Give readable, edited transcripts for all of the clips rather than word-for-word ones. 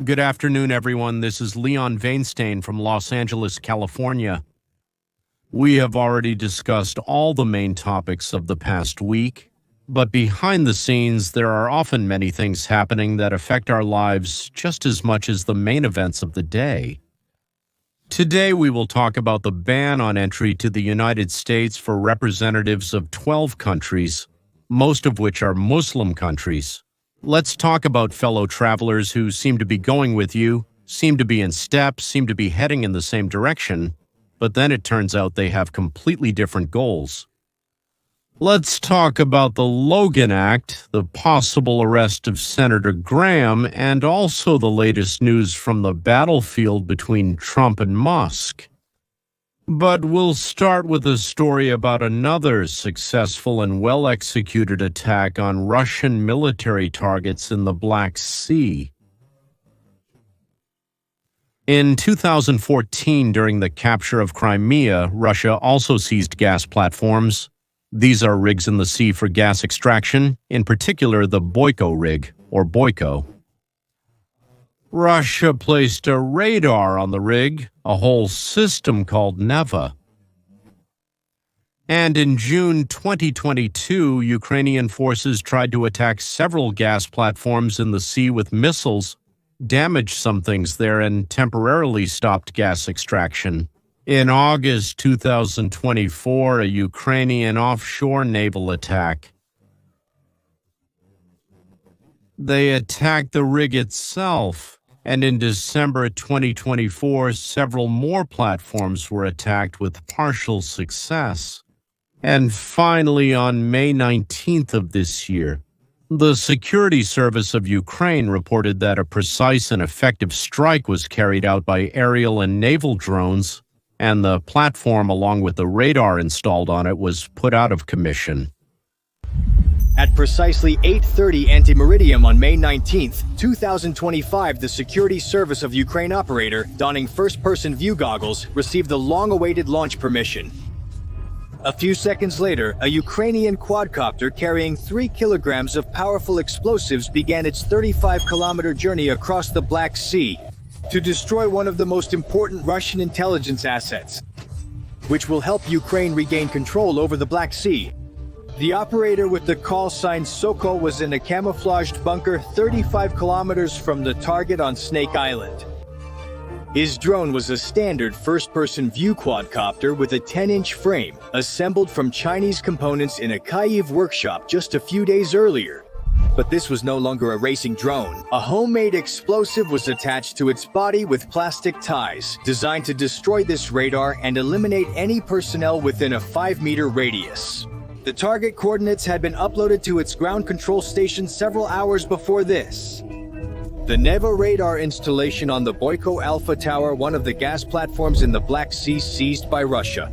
Good afternoon, everyone. This is Leon Vainstein from Los Angeles, California. We have already discussed all the main topics of the past week, but behind the scenes, there are often many things happening that affect our lives just as much as the main events of the day. Today, we will talk about the ban on entry to the United States for representatives of 12 countries, most of which are Muslim countries. Let's talk about fellow travelers who seem to be going with you, seem to be in step, seem to be heading in the same direction, but then it turns out they have completely different goals. Let's talk about the Logan Act, the possible arrest of Senator Graham, and also the latest news from the battlefield between Trump and Musk. But we'll start with a story about another successful and well-executed attack on Russian military targets in the Black Sea. In 2014, during the capture of Crimea, Russia also seized gas platforms. These are rigs in the sea for gas extraction, in particular the Boyko rig, or Boyko. Russia placed a radar on the rig, a whole system called Neva. And in June 2022, Ukrainian forces tried to attack several gas platforms in the sea with missiles, damaged some things there, and temporarily stopped gas extraction. In August 2024, a Ukrainian offshore naval attack. They attacked the rig itself. And in December 2024, several more platforms were attacked with partial success. And finally, on May 19th of this year, the Security Service of Ukraine reported that a precise and effective strike was carried out by aerial and naval drones, and the platform, along with the radar installed on it, was put out of commission. At precisely 8:30 anti-meridium on May 19, 2025, the Security Service of Ukraine operator, donning first-person view goggles, received the long-awaited launch permission. A few seconds later, a Ukrainian quadcopter carrying 3 kilograms of powerful explosives began its 35-kilometer journey across the Black Sea to destroy one of the most important Russian intelligence assets, which will help Ukraine regain control over the Black Sea. The operator with the call sign Sokol was in a camouflaged bunker 35 kilometers from the target on Snake Island. His drone was a standard first-person view quadcopter with a 10-inch frame, assembled from Chinese components in a Kyiv workshop just a few days earlier. But this was no longer a racing drone. A homemade explosive was attached to its body with plastic ties, designed to destroy this radar and eliminate any personnel within a 5-meter radius. The target coordinates had been uploaded to its ground control station several hours before this. The Neva radar installation on the Boyko Alpha Tower, one of the gas platforms in the Black Sea seized by Russia.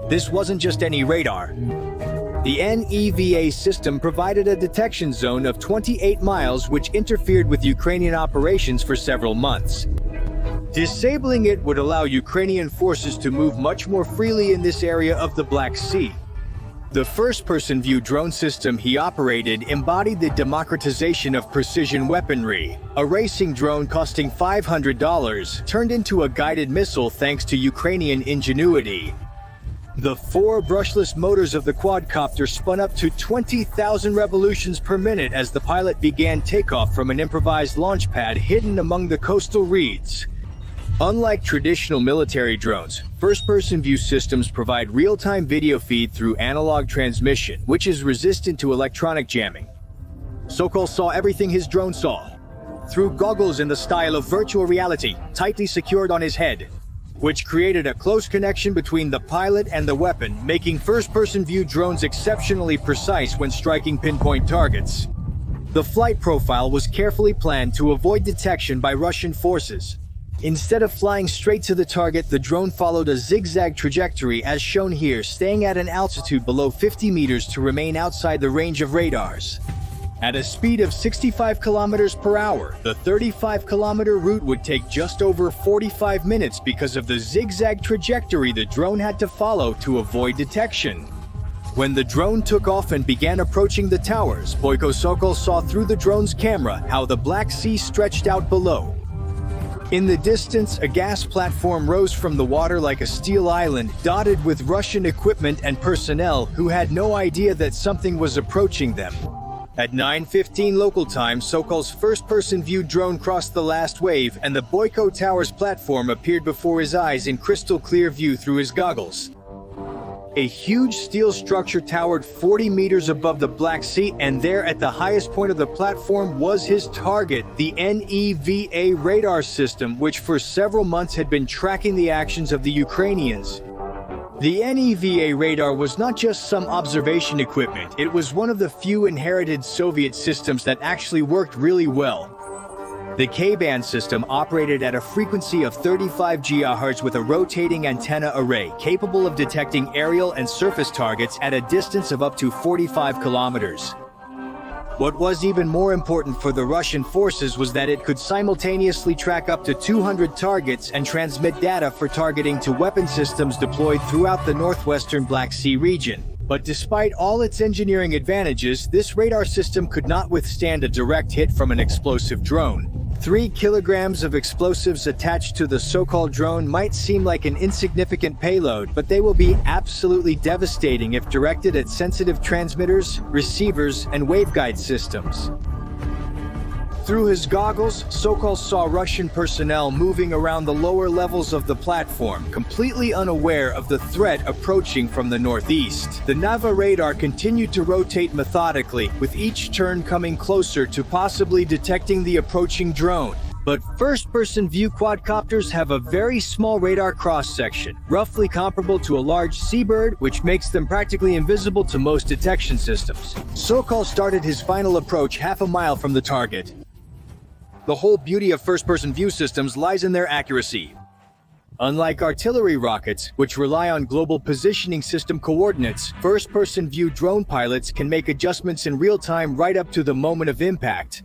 This wasn't just any radar. The NEVA system provided a detection zone of 28 miles which interfered with Ukrainian operations for several months. Disabling it would allow Ukrainian forces to move much more freely in this area of the Black Sea. The first-person view drone system he operated embodied the democratization of precision weaponry. A racing drone costing $500 turned into a guided missile thanks to Ukrainian ingenuity. The 4 brushless motors of the quadcopter spun up to 20,000 revolutions per minute as the pilot began takeoff from an improvised launch pad hidden among the coastal reeds. Unlike traditional military drones, first-person view systems provide real-time video feed through analog transmission, which is resistant to electronic jamming. Sokol saw everything his drone saw, through goggles in the style of virtual reality, tightly secured on his head, which created a close connection between the pilot and the weapon, making first-person view drones exceptionally precise when striking pinpoint targets. The flight profile was carefully planned to avoid detection by Russian forces. Instead of flying straight to the target, the drone followed a zigzag trajectory as shown here, staying at an altitude below 50 meters to remain outside the range of radars. At a speed of 65 kilometers per hour, the 35-kilometer route would take just over 45 minutes because of the zigzag trajectory the drone had to follow to avoid detection. When the drone took off and began approaching the towers, Boyko Sokol saw through the drone's camera how the Black Sea stretched out below. In the distance, a gas platform rose from the water like a steel island, dotted with Russian equipment and personnel who had no idea that something was approaching them. At 9:15 local time, Sokol's first-person view drone crossed the last wave, and the Boyko Tower's platform appeared before his eyes in crystal-clear view through his goggles. A huge steel structure towered 40 meters above the Black Sea, and there at the highest point of the platform was his target, the NEVA radar system, which for several months had been tracking the actions of the Ukrainians. The NEVA radar was not just some observation equipment, it was one of the few inherited Soviet systems that actually worked really well. The K-band system operated at a frequency of 35 GHz with a rotating antenna array capable of detecting aerial and surface targets at a distance of up to 45 kilometers. What was even more important for the Russian forces was that it could simultaneously track up to 200 targets and transmit data for targeting to weapon systems deployed throughout the northwestern Black Sea region. But despite all its engineering advantages, this radar system could not withstand a direct hit from an explosive drone. 3 kilograms of explosives attached to the so-called drone might seem like an insignificant payload, but they will be absolutely devastating if directed at sensitive transmitters, receivers, and waveguide systems. Through his goggles, Sokol saw Russian personnel moving around the lower levels of the platform, completely unaware of the threat approaching from the northeast. The NAVA radar continued to rotate methodically, with each turn coming closer to possibly detecting the approaching drone. But first-person view quadcopters have a very small radar cross-section, roughly comparable to a large seabird, which makes them practically invisible to most detection systems. Sokol started his final approach half a mile from the target. The whole beauty of first-person view systems lies in their accuracy. Unlike artillery rockets, which rely on global positioning system coordinates, first-person view drone pilots can make adjustments in real time right up to the moment of impact.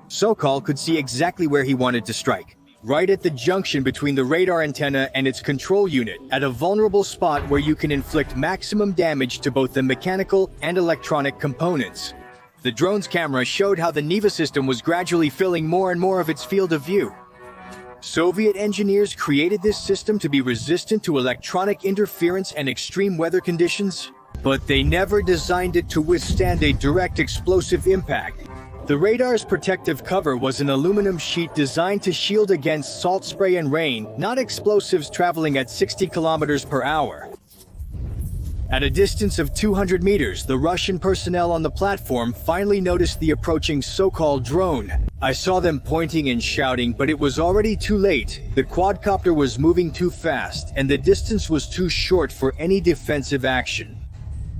Sokol could see exactly where he wanted to strike, right at the junction between the radar antenna and its control unit, at a vulnerable spot where you can inflict maximum damage to both the mechanical and electronic components. The drone's camera showed how the NEVA system was gradually filling more and more of its field of view. Soviet engineers created this system to be resistant to electronic interference and extreme weather conditions, but they never designed it to withstand a direct explosive impact. The radar's protective cover was an aluminum sheet designed to shield against salt spray and rain, not explosives traveling at 60 kilometers per hour. At a distance of 200 meters, the Russian personnel on the platform finally noticed the approaching so-called drone. I saw them pointing and shouting, but it was already too late. The quadcopter was moving too fast, and the distance was too short for any defensive action.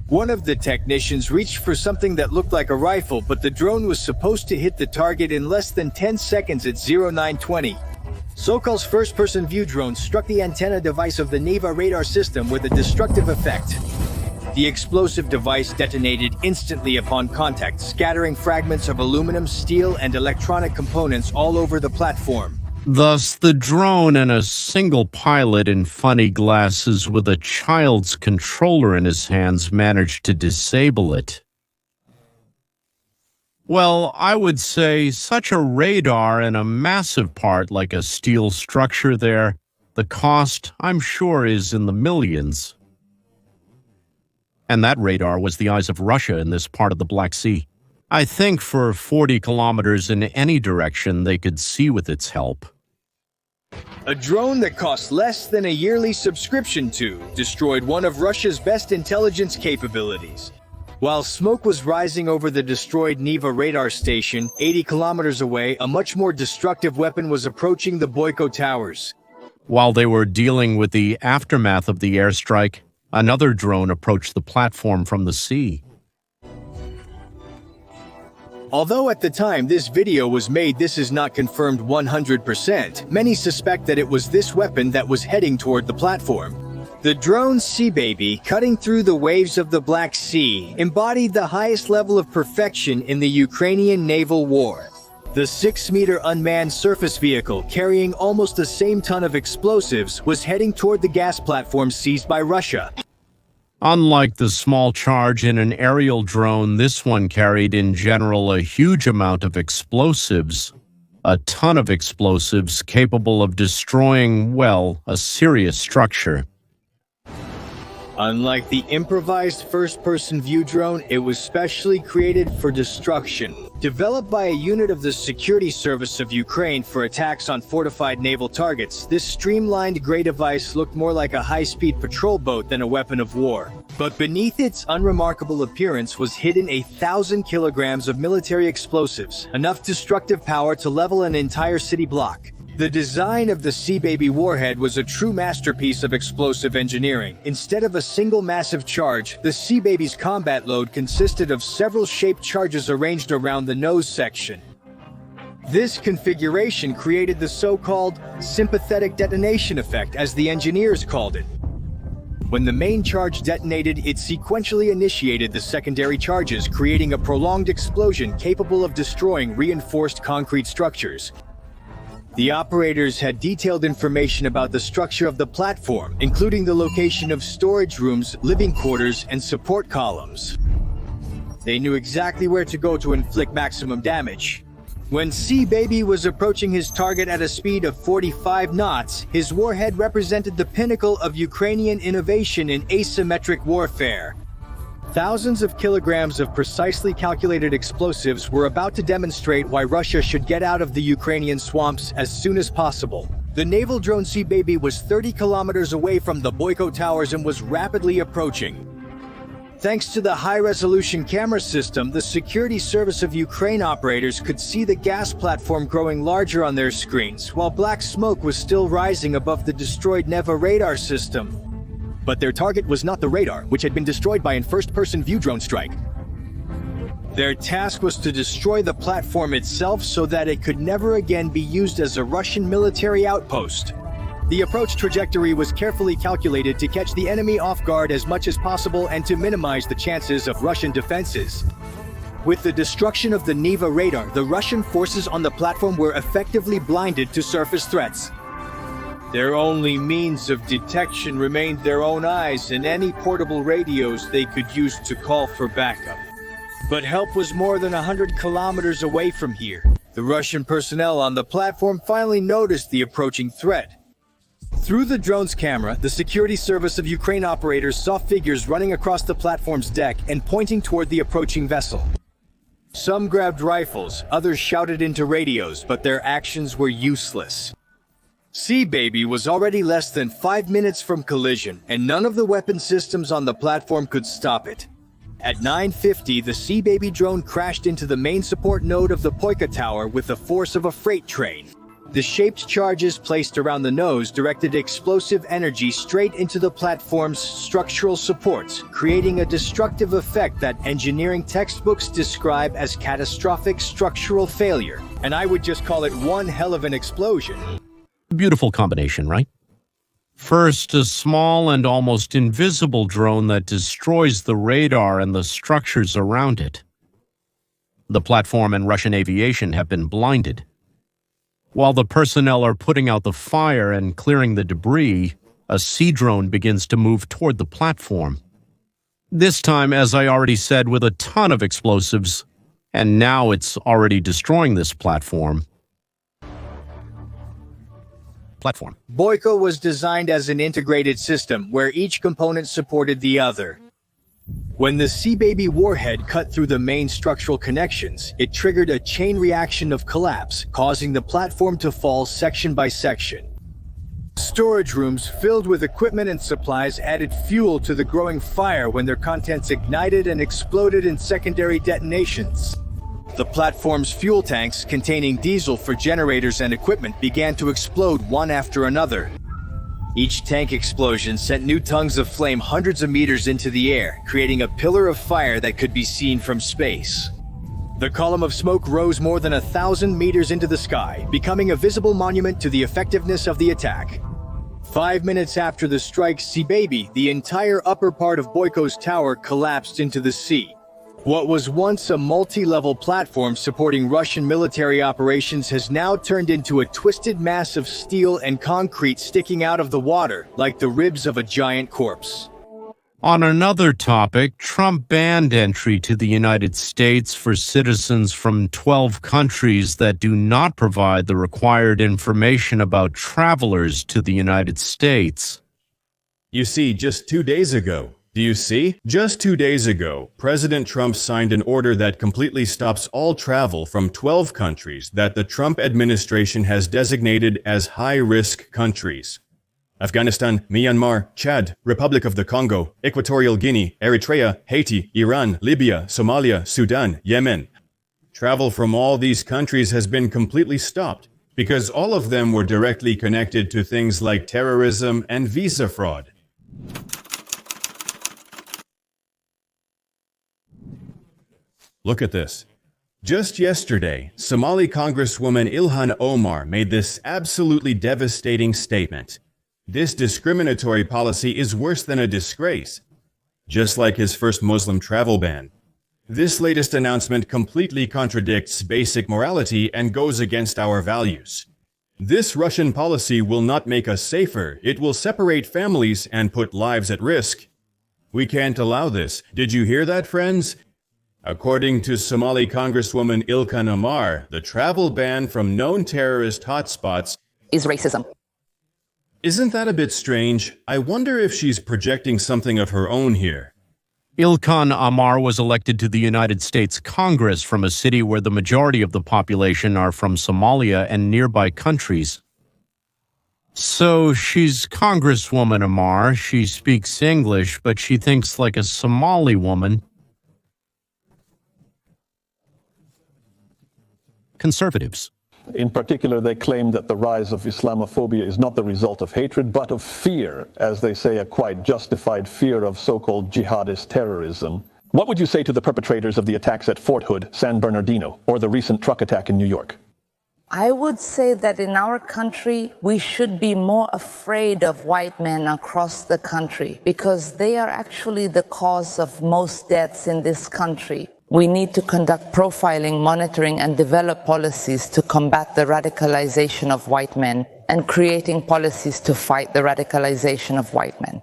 One of the technicians reached for something that looked like a rifle, but the drone was supposed to hit the target in less than 10 seconds at 0920. Sokol's first-person view drone struck the antenna device of the NEVA radar system with a destructive effect. The explosive device detonated instantly upon contact, scattering fragments of aluminum, steel, and electronic components all over the platform. Thus, the drone and a single pilot in funny glasses with a child's controller in his hands managed to disable it. Well, I would say such a radar and a massive part like a steel structure there, the cost, I'm sure, is in the millions. And that radar was the eyes of Russia in this part of the Black Sea. I think for 40 kilometers in any direction they could see with its help. A drone that cost less than a yearly subscription to destroyed one of Russia's best intelligence capabilities. While smoke was rising over the destroyed NEVA radar station, 80 kilometers away, a much more destructive weapon was approaching the Boyko Towers. While they were dealing with the aftermath of the airstrike, another drone approached the platform from the sea. Although at the time this video was made, this is not confirmed 100%. Many suspect that it was this weapon that was heading toward the platform. The drone Sea Baby, cutting through the waves of the Black Sea, embodied the highest level of perfection in the Ukrainian naval war. The 6-meter unmanned surface vehicle, carrying almost the same ton of explosives, was heading toward the gas platform seized by Russia. Unlike the small charge in an aerial drone, this one carried in general a huge amount of explosives. A ton of explosives capable of destroying, well, a serious structure. Unlike the improvised first-person view drone, it was specially created for destruction. Developed by a unit of the Security Service of Ukraine for attacks on fortified naval targets, this streamlined gray device looked more like a high-speed patrol boat than a weapon of war. But beneath its unremarkable appearance was hidden 1,000 kilograms of military explosives, enough destructive power to level an entire city block. The design of the Sea-Baby warhead was a true masterpiece of explosive engineering. Instead of a single massive charge, the Sea-Baby's combat load consisted of several shaped charges arranged around the nose section. This configuration created the so-called sympathetic detonation effect, as the engineers called it. When the main charge detonated, it sequentially initiated the secondary charges, creating a prolonged explosion capable of destroying reinforced concrete structures. The operators had detailed information about the structure of the platform, including the location of storage rooms, living quarters, and support columns. They knew exactly where to go to inflict maximum damage. When Sea-Baby was approaching his target at a speed of 45 knots, his warhead represented the pinnacle of Ukrainian innovation in asymmetric warfare. Thousands of kilograms of precisely calculated explosives were about to demonstrate why Russia should get out of the Ukrainian swamps as soon as possible. The naval drone Sea-Baby was 30 kilometers away from the Boyko Towers and was rapidly approaching. Thanks to the high-resolution camera system, the Security Service of Ukraine operators could see the gas platform growing larger on their screens, while black smoke was still rising above the destroyed Neva radar system. But their target was not the radar, which had been destroyed by a first-person view drone strike. Their task was to destroy the platform itself so that it could never again be used as a Russian military outpost. The approach trajectory was carefully calculated to catch the enemy off guard as much as possible and to minimize the chances of Russian defenses. With the destruction of the Neva radar, the Russian forces on the platform were effectively blinded to surface threats. Their only means of detection remained their own eyes and any portable radios they could use to call for backup. But help was more than 100 kilometers away from here. The Russian personnel on the platform finally noticed the approaching threat. Through the drone's camera, the Security Service of Ukraine operators saw figures running across the platform's deck and pointing toward the approaching vessel. Some grabbed rifles, others shouted into radios, but their actions were useless. Sea-Baby was already less than 5 minutes from collision, and none of the weapon systems on the platform could stop it. At 9:50, the Sea-Baby drone crashed into the main support node of the Boyko Tower with the force of a freight train. The shaped charges placed around the nose directed explosive energy straight into the platform's structural supports, creating a destructive effect that engineering textbooks describe as catastrophic structural failure. And I would just call it one hell of an explosion. Beautiful combination, right? First, a small and almost invisible drone that destroys the radar and the structures around it. The platform and Russian aviation have been blinded. While the personnel are putting out the fire and clearing the debris, a sea drone begins to move toward the platform. This time, as I already said, with a ton of explosives, and now it's already destroying this platform. Boyko was designed as an integrated system where each component supported the other. When the Sea-Baby warhead cut through the main structural connections, it triggered a chain reaction of collapse, causing the platform to fall section by section. Storage rooms filled with equipment and supplies added fuel to the growing fire when their contents ignited and exploded in secondary detonations. The platform's fuel tanks, containing diesel for generators and equipment, began to explode one after another. Each tank explosion sent new tongues of flame hundreds of meters into the air, creating a pillar of fire that could be seen from space. The column of smoke rose more than 1,000 meters into the sky, becoming a visible monument to the effectiveness of the attack. 5 minutes after the strike, Sea-Baby, the entire upper part of Boyko's tower collapsed into the sea. What was once a multi-level platform supporting Russian military operations has now turned into a twisted mass of steel and concrete sticking out of the water, like the ribs of a giant corpse. On another topic, Trump banned entry to the United States for citizens from 12 countries that do not provide the required information about travelers to the United States. You see, just 2 days ago, Just 2 days ago, President Trump signed an order that completely stops all travel from 12 countries that the Trump administration has designated as high-risk countries. Afghanistan, Myanmar, Chad, Republic of the Congo, Equatorial Guinea, Eritrea, Haiti, Iran, Libya, Somalia, Sudan, Yemen. Travel from all these countries has been completely stopped because all of them were directly connected to things like terrorism and visa fraud. Look at this. Just yesterday, Somali Congresswoman Ilhan Omar made this absolutely devastating statement. This discriminatory policy is worse than a disgrace. Just like his first Muslim travel ban. This latest announcement completely contradicts basic morality and goes against our values. This Russian policy will not make us safer. It will separate families and put lives at risk. We can't allow this. Did you hear that, friends? According to Somali Congresswoman Ilhan Omar, the travel ban from known terrorist hotspots is racism. Isn't that a bit strange? I wonder if she's projecting something of her own here. Ilhan Omar was elected to the United States Congress from a city where the majority of the population are from Somalia and nearby countries. So she's Congresswoman Omar. She speaks English, but she thinks like a Somali woman. Conservatives. In particular, they claim that the rise of Islamophobia is not the result of hatred, but of fear, as they say, a quite justified fear of so-called jihadist terrorism. What would you say to the perpetrators of the attacks at Fort Hood, San Bernardino, or the recent truck attack in New York? I would say that in our country, we should be more afraid of white men across the country because they are actually the cause of most deaths in this country. We need to conduct profiling, monitoring, and develop policies to combat the radicalization of white men and creating policies to fight the radicalization of white men.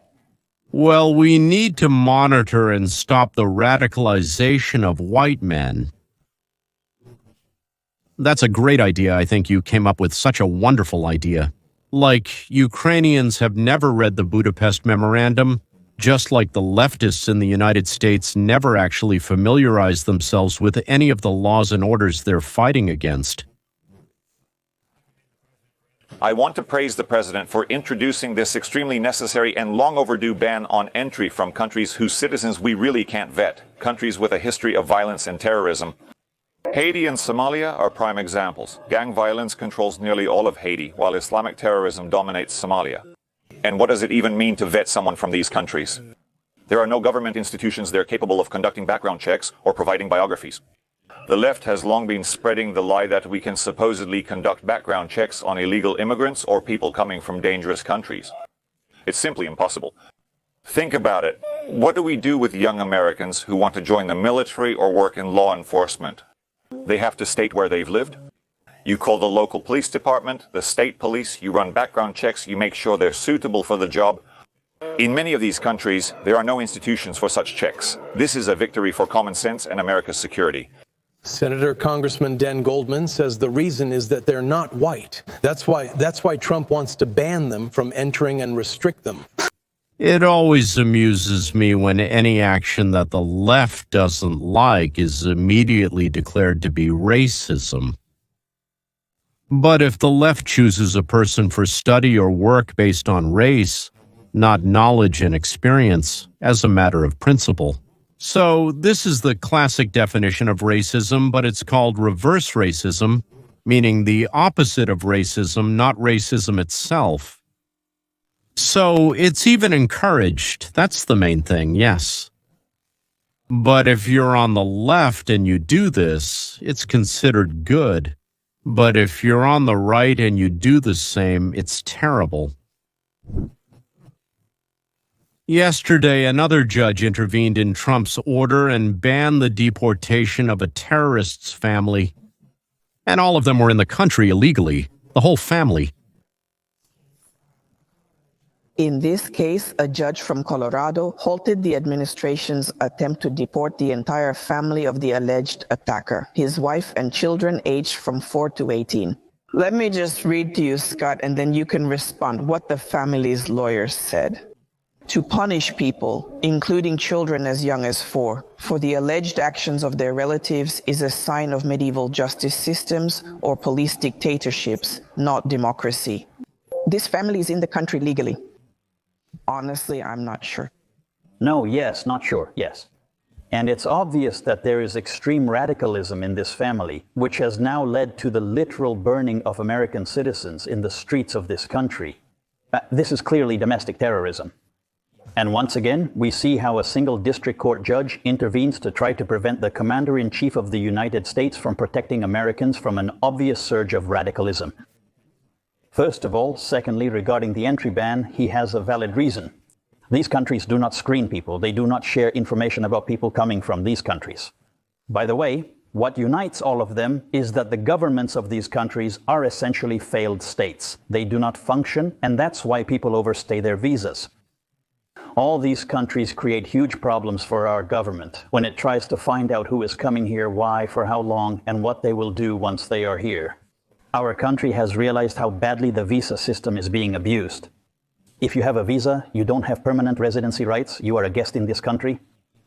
Well, we need to monitor and stop the radicalization of white men. That's a great idea. I think you came up with such a wonderful idea. Like, Ukrainians have never read the Budapest Memorandum, just like the leftists in the United States never actually familiarized themselves with any of the laws and orders they're fighting against. I want to praise the President for introducing this extremely necessary and long overdue ban on entry from countries whose citizens we really can't vet, countries with a history of violence and terrorism. Haiti and Somalia are prime examples. Gang violence controls nearly all of Haiti, while Islamic terrorism dominates Somalia. And what does it even mean to vet someone from these countries? There are no government institutions there capable of conducting background checks or providing biographies. The left has long been spreading the lie that we can supposedly conduct background checks on illegal immigrants or people coming from dangerous countries. It's simply impossible. Think about it. What do we do with young Americans who want to join the military or work in law enforcement? They have to state where they've lived. You call the local police department, the state police, you run background checks, you make sure they're suitable for the job. In many of these countries, there are no institutions for such checks. This is a victory for common sense and America's security. Senator Congressman Dan Goldman says the reason is that they're not white. That's why Trump wants to ban them from entering and restrict them. It always amuses me when any action that the left doesn't like is immediately declared to be racism. But if the left chooses a person for study or work based on race, not knowledge and experience, as a matter of principle. So this is the classic definition of racism, but it's called reverse racism, meaning the opposite of racism, not racism itself. So it's even encouraged. That's the main thing, yes. But if you're on the left and you do this, it's considered good. But if you're on the right and you do the same, it's terrible. Yesterday, another judge intervened in Trump's order and banned the deportation of a terrorist's family. And all of them were in the country illegally, the whole family. In this case, a judge from Colorado halted the administration's attempt to deport the entire family of the alleged attacker, his wife and children aged from 4 to 18. Let me just read to you, Scott, and then you can respond what the family's lawyers said. To punish people, including children as young as 4, for the alleged actions of their relatives is a sign of medieval justice systems or police dictatorships, not democracy. This family is in the country legally. Honestly, I'm not sure. No, yes, not sure, yes. And it's obvious that there is extreme radicalism in this family, which has now led to the literal burning of American citizens in the streets of this country. This is clearly domestic terrorism. And once again, we see how a single district court judge intervenes to try to prevent the Commander-in-Chief of the United States from protecting Americans from an obvious surge of radicalism. First of all, secondly, regarding the entry ban, he has a valid reason. These countries do not screen people. They do not share information about people coming from these countries. By the way, what unites all of them is that the governments of these countries are essentially failed states. They do not function, and that's why people overstay their visas. All these countries create huge problems for our government when it tries to find out who is coming here, why, for how long, and what they will do once they are here. Our country has realized how badly the visa system is being abused. If you have a visa, you don't have permanent residency rights, you are a guest in this country.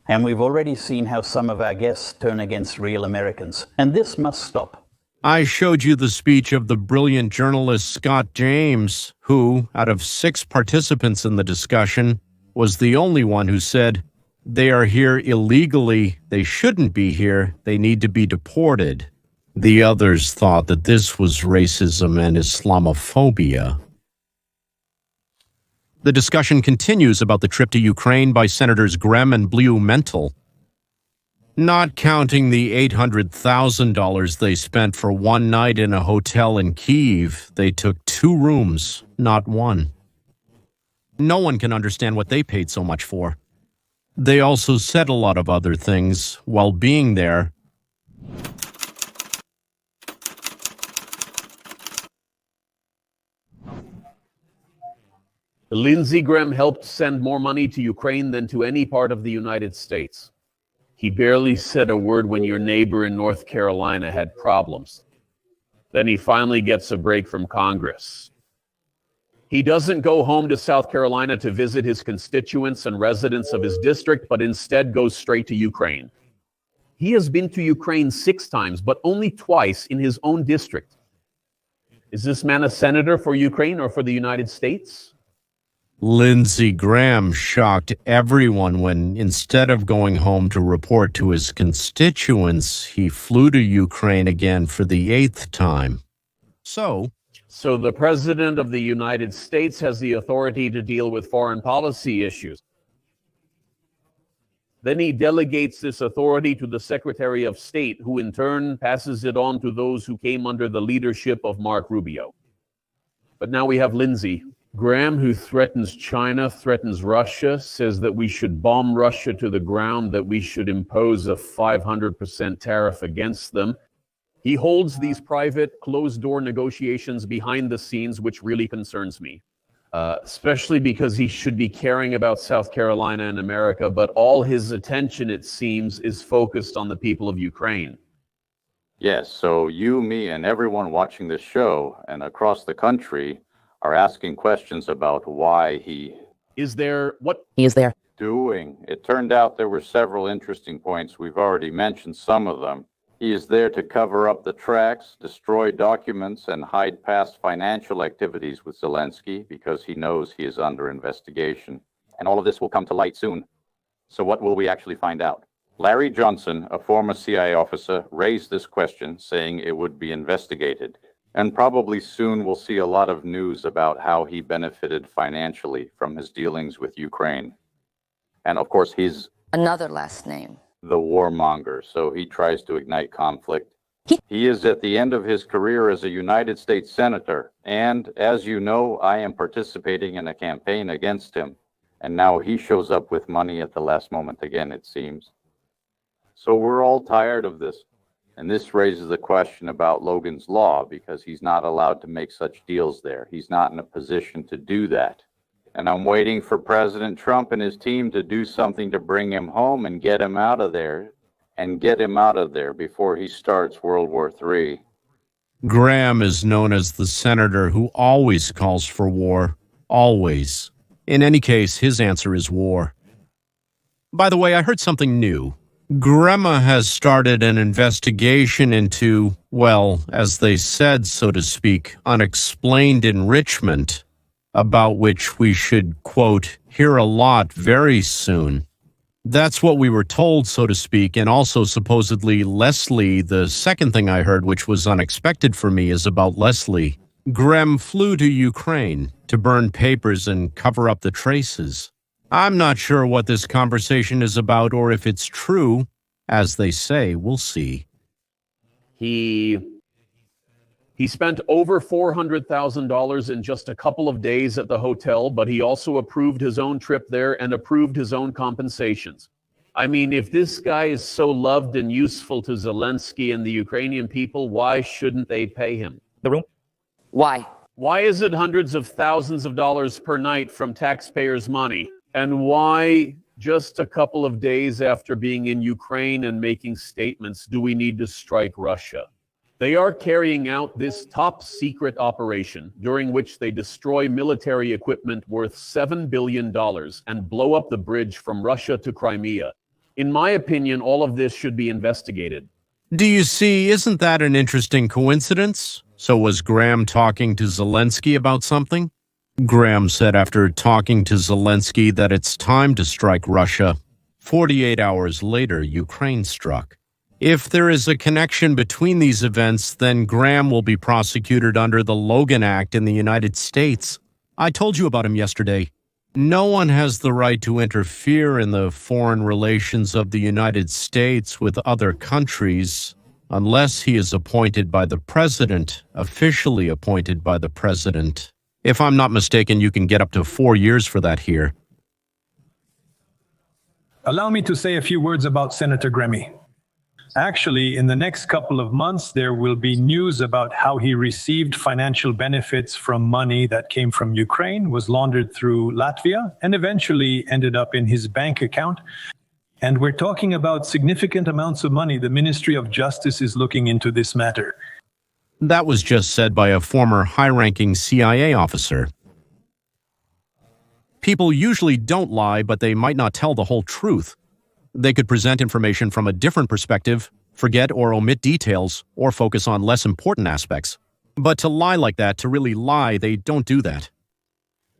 And we've already seen how some of our guests turn against real Americans. And this must stop. I showed you the speech of the brilliant journalist Scott James, who, out of 6 participants in the discussion, was the only one who said, "They are here illegally, they shouldn't be here, they need to be deported." The others thought that this was racism and Islamophobia. The discussion continues about the trip to Ukraine by Senators Graham and Blumenthal. Not counting the $800,000 they spent for one night in a hotel in Kyiv, they took 2 rooms, not 1. No one can understand what they paid so much for. They also said a lot of other things while being there. Lindsey Graham helped send more money to Ukraine than to any part of the United States. He barely said a word when your neighbor in North Carolina had problems. Then he finally gets a break from Congress. He doesn't go home to South Carolina to visit his constituents and residents of his district, but instead goes straight to Ukraine. He has been to Ukraine 6 times, but only twice in his own district. Is this man a senator for Ukraine or for the United States? Lindsey Graham shocked everyone when, instead of going home to report to his constituents, he flew to Ukraine again for the 8th time. So the President of the United States has the authority to deal with foreign policy issues. Then he delegates this authority to the Secretary of State, who in turn passes it on to those who came under the leadership of Mark Rubio. But now we have Lindsey Graham, who threatens China, threatens Russia, says that we should bomb Russia to the ground, that we should impose a 500% tariff against them. He holds these private, closed-door negotiations behind the scenes, which really concerns me, especially because he should be caring about South Carolina and America, but all his attention, it seems, is focused on the people of Ukraine. Yes, so you, me, and everyone watching this show and across the country are asking questions about why he is there. What he is there doing. It turned out there were several interesting points. We've already mentioned some of them. He is there to cover up the tracks, destroy documents, and hide past financial activities with Zelensky because he knows he is under investigation. And all of this will come to light soon. So what will we actually find out? Larry Johnson, a former CIA officer, raised this question, saying it would be investigated. And probably soon we'll see a lot of news about how he benefited financially from his dealings with Ukraine. And of course, he's Another last name. the warmonger, so he tries to ignite conflict. He is at the end of his career as a United States Senator, and as you know, I am participating in a campaign against him. And now he shows up with money at the last moment again, it seems. So we're all tired of this. And this raises a question about Logan's Law, because he's not allowed to make such deals there. He's not in a position to do that. And I'm waiting for President Trump and his team to do something to bring him home and get him out of there, before he starts World War III. Graham is known as the senator who always calls for war. Always. In any case, his answer is war. By the way, I heard something new. Grandma has started an investigation into, well, as they said, so to speak, unexplained enrichment, about which we should, quote, hear a lot very soon. That's what we were told, so to speak, and also supposedly Leslie. The second thing I heard, which was unexpected for me, is about Leslie. Graham flew to Ukraine to burn papers and cover up the traces. I'm not sure what this conversation is about or if it's true. As they say, we'll see. He spent over $400,000 in just a couple of days at the hotel, but he also approved his own trip there and approved his own compensations. I mean, if this guy is so loved and useful to Zelensky and the Ukrainian people, why shouldn't they pay him? Why? Why is it hundreds of thousands of dollars per night from taxpayers' money? And why, just a couple of days after being in Ukraine and making statements, do we need to strike Russia? They are carrying out this top secret operation during which they destroy military equipment worth $7 billion and blow up the bridge from Russia to Crimea. In my opinion, all of this should be investigated. Do you see, isn't that an interesting coincidence? So was Graham talking to Zelensky about something? Graham said after talking to Zelensky that it's time to strike Russia. 48 hours later, Ukraine struck. If there is a connection between these events, then Graham will be prosecuted under the Logan Act in the United States. I told you about him yesterday. No one has the right to interfere in the foreign relations of the United States with other countries unless he is appointed by the president, officially appointed by the president. If I'm not mistaken, you can get up to 4 years for that here. Allow me to say a few words about Senator Gremy. Actually, in the next couple of months, there will be news about how he received financial benefits from money that came from Ukraine, was laundered through Latvia, and eventually ended up in his bank account. And we're talking about significant amounts of money. The Ministry of Justice is looking into this matter. That was just said by a former high-ranking CIA officer. People usually don't lie, but they might not tell the whole truth. They could present information from a different perspective, forget or omit details, or focus on less important aspects. But to lie like that, to really lie, they don't do that.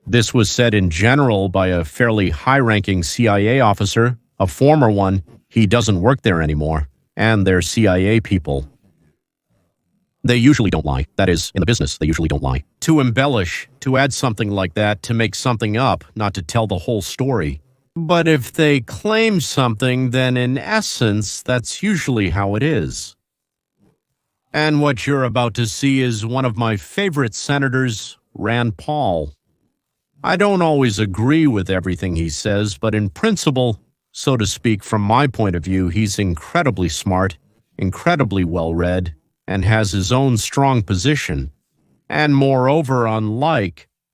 This was said in general by a fairly high-ranking CIA officer, a former one. He doesn't work there anymore, and they're CIA people. They usually don't lie. That is, in the business, they usually don't lie. To embellish, to add something like that, to make something up, not to tell the whole story. But if they claim something, then in essence, that's usually how it is. And what you're about to see is one of my favorite senators, Rand Paul. I don't always agree with everything he says, but in principle, so to speak, from my point of view, he's incredibly smart, incredibly well-read, and has his own strong position. And moreover,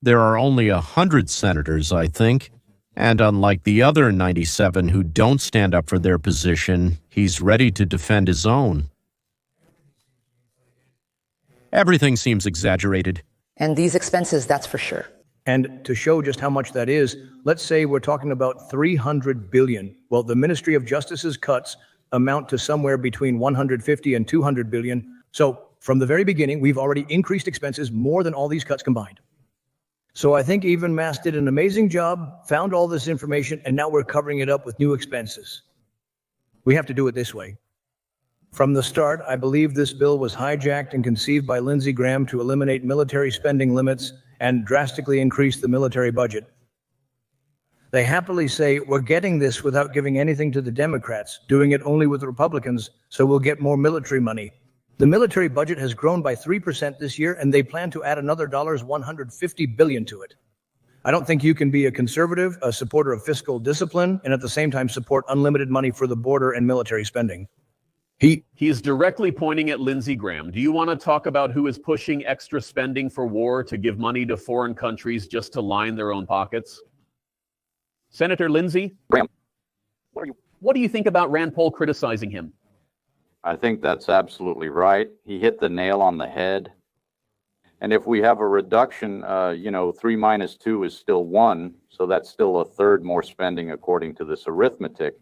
there are only 100 senators, I think, and unlike the other 97 who don't stand up for their position, he's ready to defend his own. Everything seems exaggerated. And these expenses, that's for sure. And to show just how much that is, let's say we're talking about $300 billion. Well, the Ministry of Justice's cuts amount to somewhere between 150 and 200 billion. So from the very beginning, we've already increased expenses more than all these cuts combined. So I think even Mass did an amazing job, found all this information, and now we're covering it up with new expenses. We have to do it this way. From the start, I believe this bill was hijacked and conceived by Lindsey Graham to eliminate military spending limits and drastically increase the military budget. They happily say, we're getting this without giving anything to the Democrats, doing it only with the Republicans, so we'll get more military money. The military budget has grown by 3% this year, and they plan to add another $150 billion to it. I don't think you can be a conservative, a supporter of fiscal discipline, and at the same time support unlimited money for the border and military spending. He is directly pointing at Lindsey Graham. Do you want to talk about who is pushing extra spending for war to give money to foreign countries just to line their own pockets? Senator Lindsey Graham, what do you think about Rand Paul criticizing him? I think that's absolutely right. He hit the nail on the head. And if we have a reduction, 3 minus 2 is still 1. So that's still a third more spending according to this arithmetic.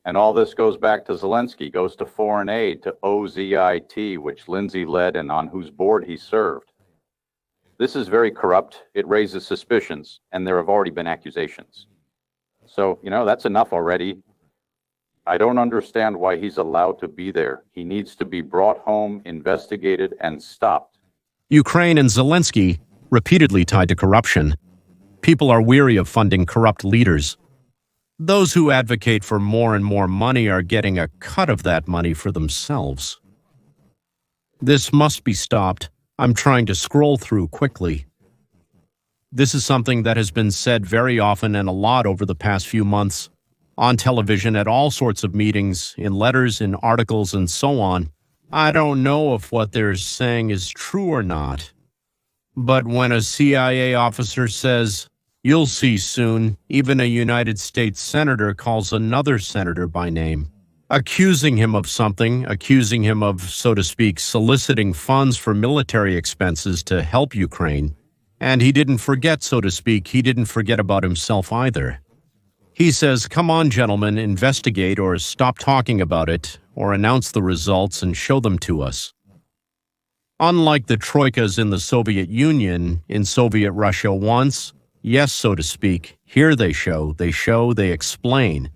And all this goes back to Zelensky, goes to foreign aid, to OZIT, which Lindsey led and on whose board he served. This is very corrupt. It raises suspicions, and there have already been accusations. So, that's enough already. I don't understand why he's allowed to be there. He needs to be brought home, investigated, and stopped. Ukraine and Zelensky, repeatedly tied to corruption. People are weary of funding corrupt leaders. Those who advocate for more and more money are getting a cut of that money for themselves. This must be stopped. I'm trying to scroll through quickly. This is something that has been said very often and a lot over the past few months, on television, at all sorts of meetings, in letters, in articles, and so on. I don't know if what they're saying is true or not. But when a CIA officer says, "You'll see soon," even a United States senator calls another senator by name, accusing him of something, accusing him of, so to speak, soliciting funds for military expenses to help Ukraine. And he didn't forget, so to speak, he didn't forget about himself either. He says, "Come on, gentlemen, investigate or stop talking about it, or announce the results and show them to us." Unlike the troikas in the Soviet Union, in Soviet Russia once, yes, so to speak, here they explain.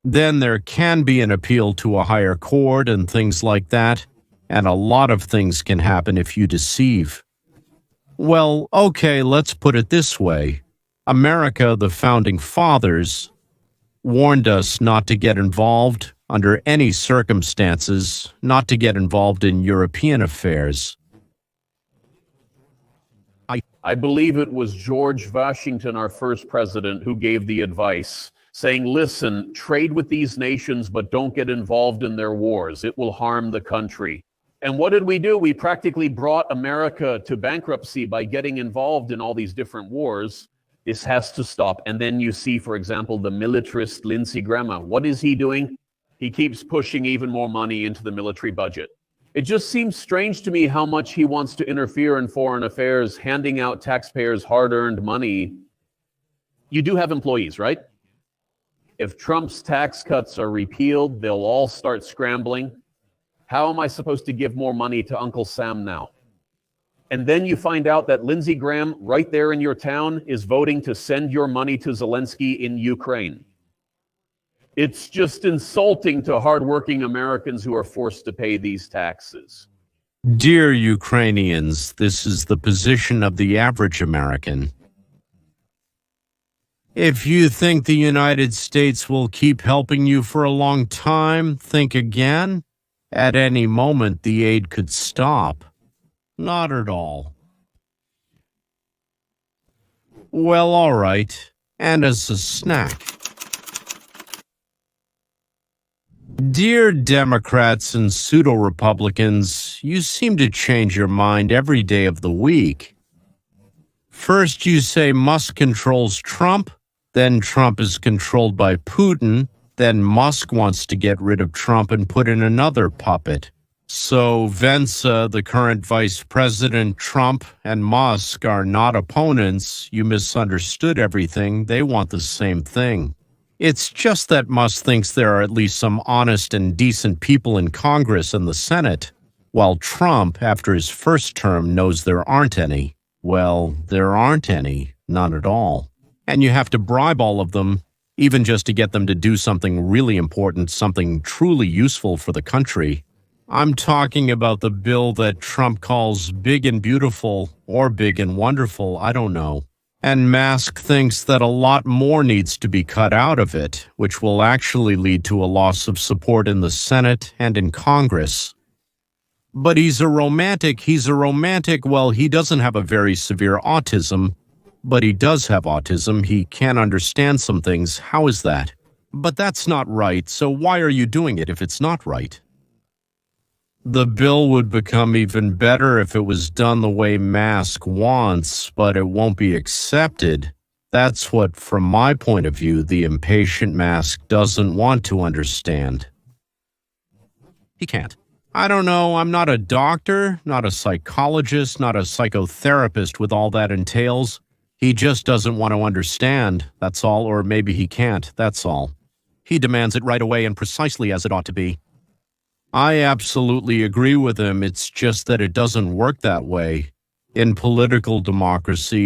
Then there can be an appeal to a higher court and things like that, and a lot of things can happen if you deceive. Well, okay, let's put it this way. America, the founding fathers, warned us not to get involved under any circumstances, not to get involved in European affairs. I believe it was George Washington, our first president, who gave the advice, saying, listen, trade with these nations, but don't get involved in their wars. It will harm the country. And what did we do? We practically brought America to bankruptcy by getting involved in all these different wars. This has to stop. And then you see, for example, the militarist Lindsey Graham. What is he doing? He keeps pushing even more money into the military budget. It just seems strange to me how much he wants to interfere in foreign affairs, handing out taxpayers' hard-earned money. You do have employees, right? If Trump's tax cuts are repealed, they'll all start scrambling. How am I supposed to give more money to Uncle Sam now? And then you find out that Lindsey Graham, right there in your town, is voting to send your money to Zelensky in Ukraine. It's just insulting to hardworking Americans who are forced to pay these taxes. Dear Ukrainians, this is the position of the average American. If you think the United States will keep helping you for a long time, think again. At any moment, the aid could stop. Not at all. Well, all right. And as a snack. Dear Democrats and pseudo-Republicans, you seem to change your mind every day of the week. First you say Musk controls Trump, then Trump is controlled by Putin, then Musk wants to get rid of Trump and put in another puppet. So Vance, the current Vice President, Trump, and Musk are not opponents. You misunderstood everything. They want the same thing. It's just that Musk thinks there are at least some honest and decent people in Congress and the Senate, while Trump, after his first term, knows there aren't any. Well, there aren't any. None at all. And you have to bribe all of them, even just to get them to do something really important, something truly useful for the country. I'm talking about the bill that Trump calls big and beautiful, or big and wonderful, I don't know. And Musk thinks that a lot more needs to be cut out of it, which will actually lead to a loss of support in the Senate and in Congress. But he's a romantic. Well, he doesn't have a very severe autism, but he does have autism. He can't understand some things. How is that? But that's not right, so why are you doing it if it's not right? The bill would become even better if it was done the way Musk wants, but it won't be accepted. That's what, from my point of view, the impatient Musk doesn't want to understand. He can't. I don't know, I'm not a doctor, not a psychologist, not a psychotherapist with all that entails. He just doesn't want to understand, that's all, or maybe he can't, that's all. He demands it right away and precisely as it ought to be. I absolutely agree with him, it's just that it doesn't work that way. In political democracy,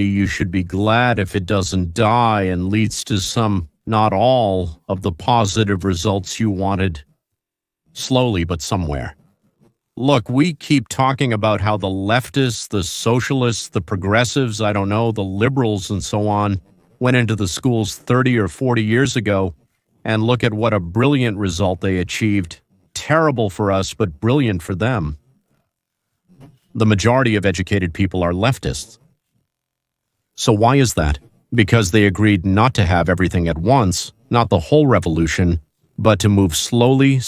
you should be glad if it doesn't die and leads to some, not all, of the positive results you wanted. Slowly, but somewhere. Look, we keep talking about how the leftists, the socialists, the progressives, I don't know, the liberals and so on, went into the schools 30 or 40 years ago, and look at what a brilliant result they achieved. Terrible for us, but brilliant for them. The majority of educated people are leftists. So why is that? Because they agreed not to have everything at once, not the whole revolution, but to move slowly,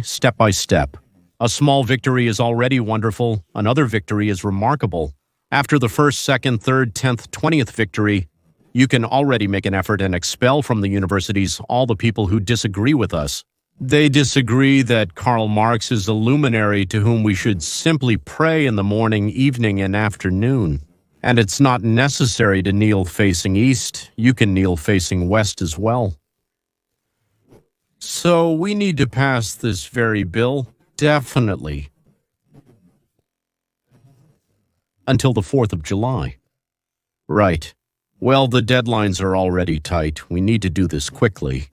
step by step. A small victory is already wonderful. Another victory is remarkable. After the first, second, third, 10th, 20th victory, you can already make an effort and expel from the universities all the people who disagree with us. They disagree that Karl Marx is a luminary to whom we should simply pray in the morning, evening, and afternoon. And it's not necessary to kneel facing east. You can kneel facing west as well. So we need to pass this very bill, definitely, until the 4th of July. Right. Well, the deadlines are already tight. We need to do this quickly.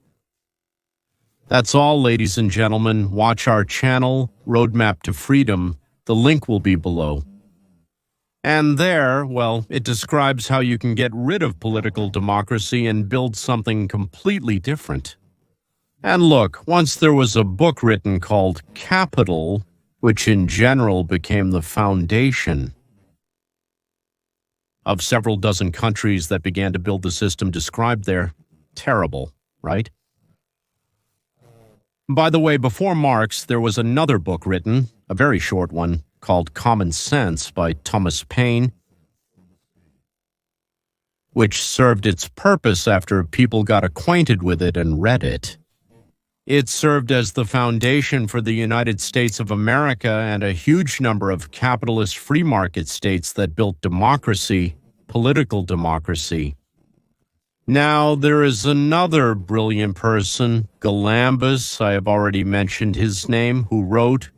That's all, ladies and gentlemen. Watch our channel, Roadmap to Freedom. The link will be below. And there, well, it describes how you can get rid of political democracy and build something completely different. And look, once there was a book written called Capital, which in general became the foundation of several dozen countries that began to build the system described there. Terrible, right? By the way, before Marx, there was another book written, a very short one, called Common Sense by Thomas Paine, which served its purpose after people got acquainted with it and read it. It served as the foundation for the United States of America and a huge number of capitalist free market states that built democracy, political democracy. Now, there is another brilliant person, Galambus, I have already mentioned his name, who wrote,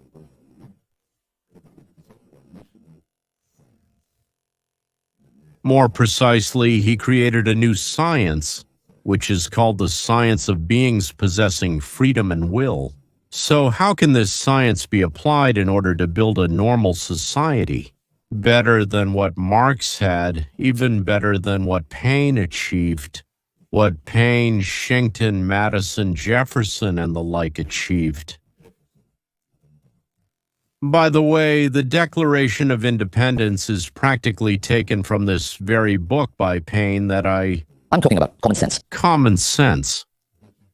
more precisely, he created a new science, which is called the science of beings possessing freedom and will. So how can this science be applied in order to build a normal society? Better than what Marx had, even better than what Paine achieved, what Paine, Shinton, Madison, Jefferson, and the like achieved. By the way, the Declaration of Independence is practically taken from this very book by Paine that I'm talking about common sense. Common sense.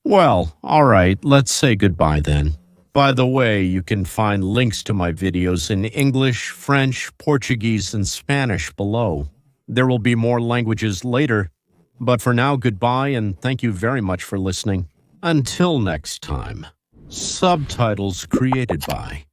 Well, all right, let's say goodbye then. By the way, you can find links to my videos in English, French, Portuguese, and Spanish below. There will be more languages later, but for now, goodbye and thank you very much for listening. Until next time. Subtitles created by